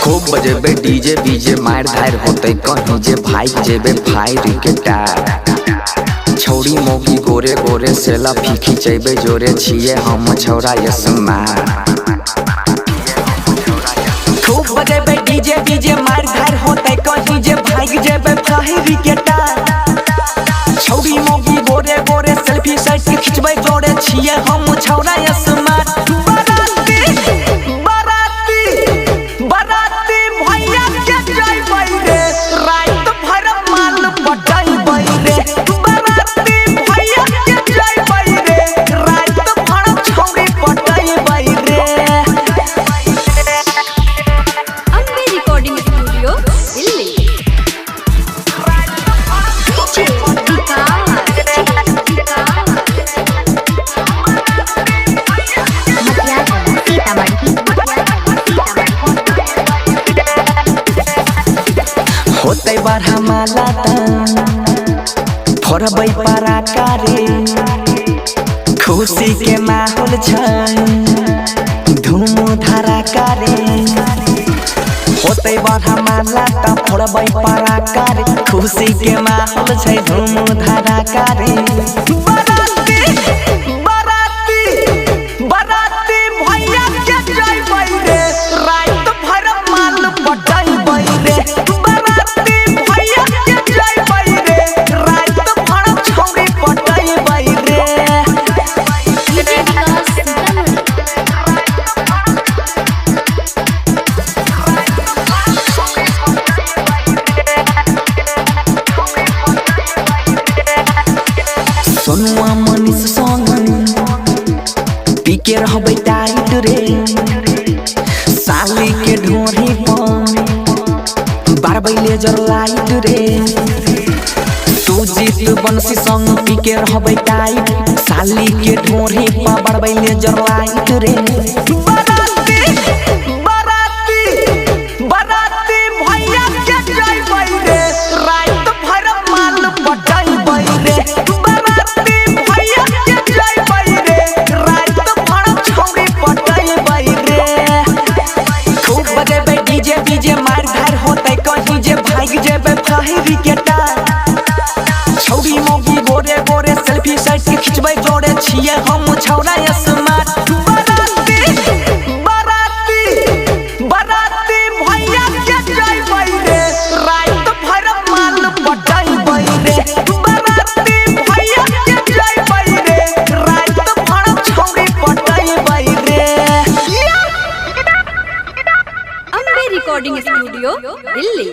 खूब बजेबे डीजे बीजे मार धार होते कहीं जे भाई जेबे फायर के टार छौड़ी मोगी गोरे गोरे सेला फीकी चेबे जोरे छिए हम छौरा यसमा। खूब बजेबे डीजे बीजे मार धार होते कहीं जे भाई जेबे फायर के टार छौड़ी मोगी गोरे गोरे सेल्फी साइड के खिंचबे जोरे छिए हम छौरा यसमा। होते बारह माला फोड़बै पराका रे खुशी के माहौल छै धूम धड़ाका रे। होते बारह माला फोड़बै पराका रे खुशी के माहौल छै धूम धड़ाका रे। सोनुआ मनीष संग पीके रहबै टाइट रे साली के ढोरी पर बारबै लेजर लाइट रे। सुजीत बंसी संग पीके रहबै टाइट साली के ढोरी पर बारबै लेजर लाइट रे। डीजे बीजे मार धार होते कहीं जे भाग जेबे फायर के टार छौड़ी मोगी गोरे गोरे सेल्फी साइड के खिंचबे जोड़े छिए हम छौरा यसमा। बराती भैया के जइबै रे रात भर माल पटैबै रे। बराती भैया के जइबै रे रात भर छौड़ी पटैबै रे। Recording studio Delhi.